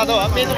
lado a bên.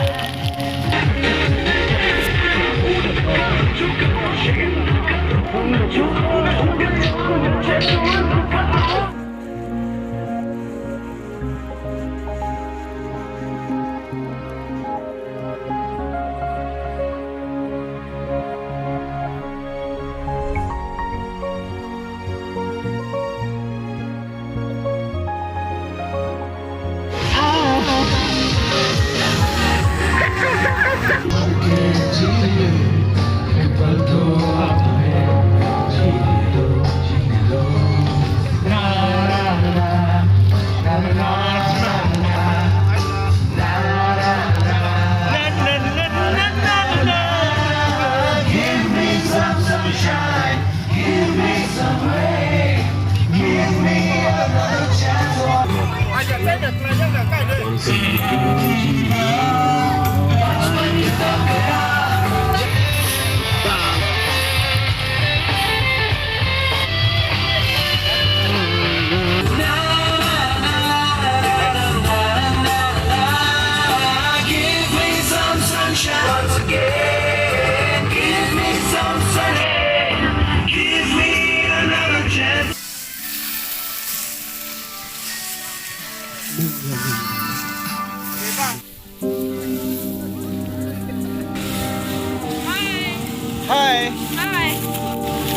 Hi. Hi.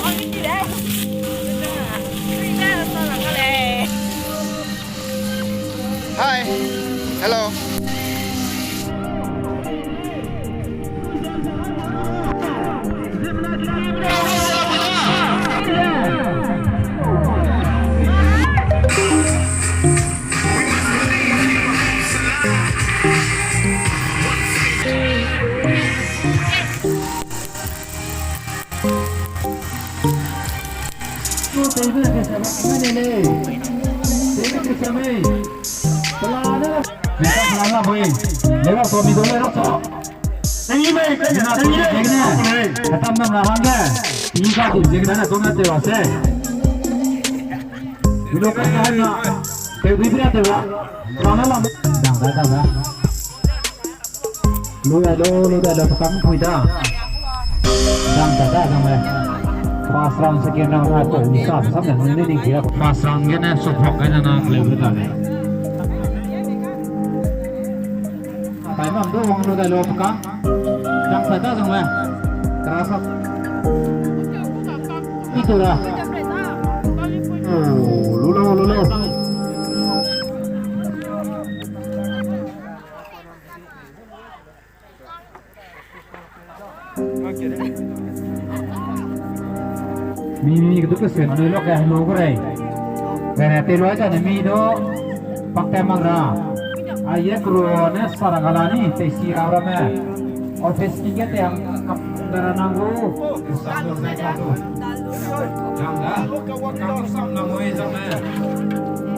Con cái gì đấy? Đi ra là sao là có lẽ. Hi. Hello. 내가 더 믿음을 없어. 생님의 생님의 담당 나한테 이가지 제기나 동네에 왔어. 이렇게 하나 대비비한테 와. 라나라 당가다가 로야로 pakam puida. 당가다 정말. Pasrang sekian orang itu bisa sampai ini dia. Pasrangnya support kena nak lebih tadi. Phải mà đôi vòng đôi đại lô cả, chẳng phải ta rằng là, terasa, itu dah, lulu, mini itu kesen, ni lo kayak lo kere, karena telu aja ni mini do, pakai mangra. Ayah keruannya sekarang ni tesi ramai, office tiga yang kapten nanggu, sambil mereka tu, jangan, kamu sam namoi zaman,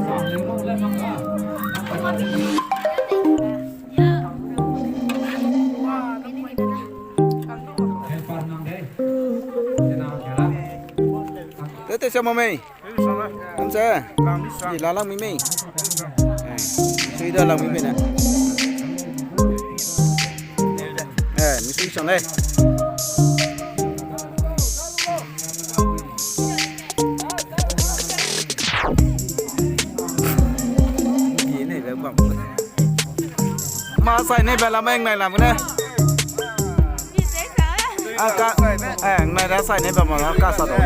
sambil mulai mangga. Thế sao mà mày? Không sao. Gì là lăng mày? Suy đưa lòng mình nè. Mình suy xong đây. Gì này về bỏng. Mà xài này về làm anh này làm cái này. Này đã xài này về mà nó ca sao đó.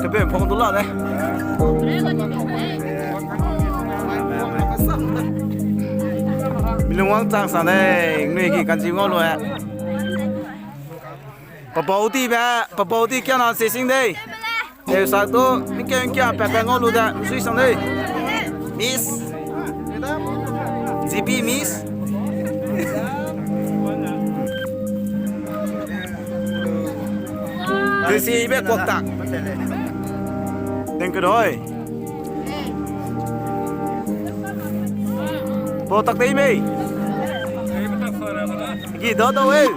Cái bên phong tốn lợn đấy. Mình muốn trang sản đây, người kia cần chịu ngon rồi ạ. Bà bầu đi kia nào xí sinh đây. Nếu sao tôi, mình kia bạc cái ngon luôn đã, suy sang đây. Miss. GP Miss. Thứ gì biết cuộc tặng. Đừng cứ đôi. Bộ tặng tí mi. gì đó đâu ấy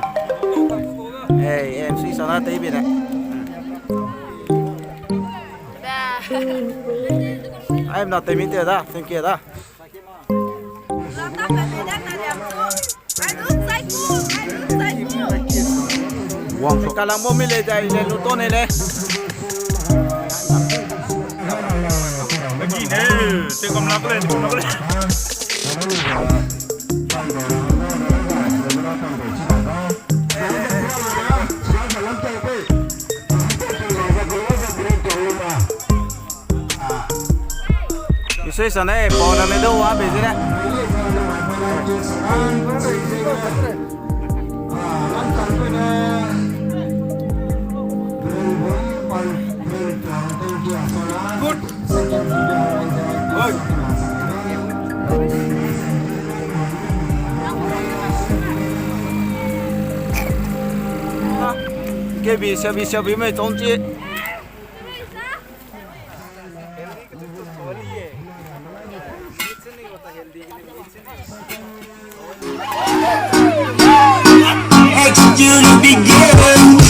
em suy sao nó tí bên này em nào tìm tiền đó tìm kia đó wow cả làng mua mi lên đây lên lô tô này lên cái gì nè tôi còn lắp lên suy sao này bỏ ra mấy đâu á bây giờ đấy cái bị mấy trong chị You to be given.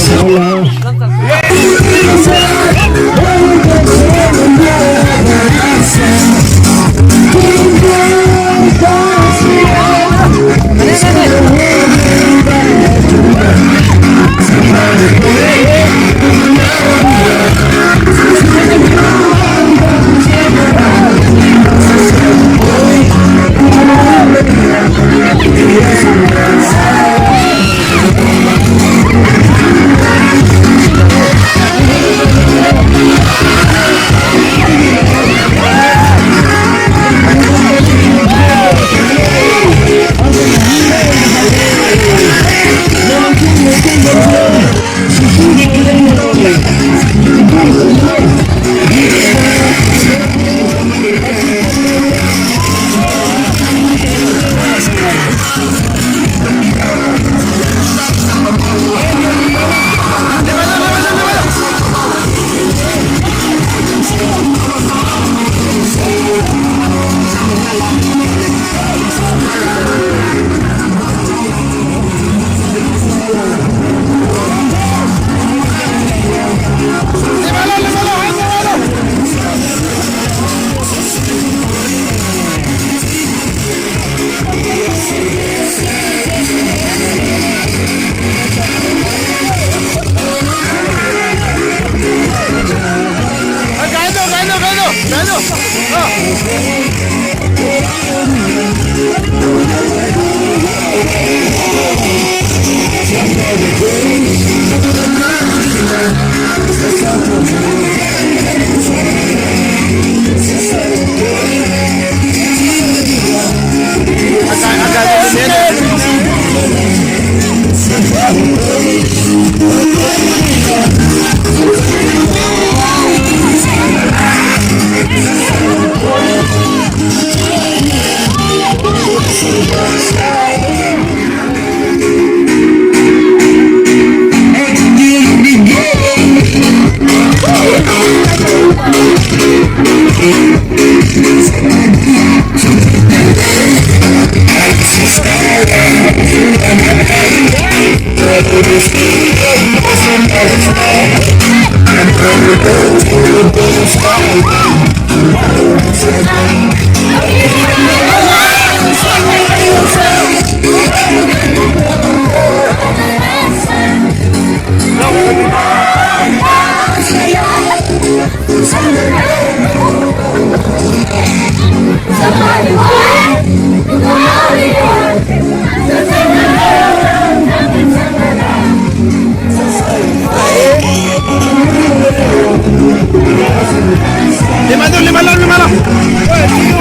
So long. Lima lang.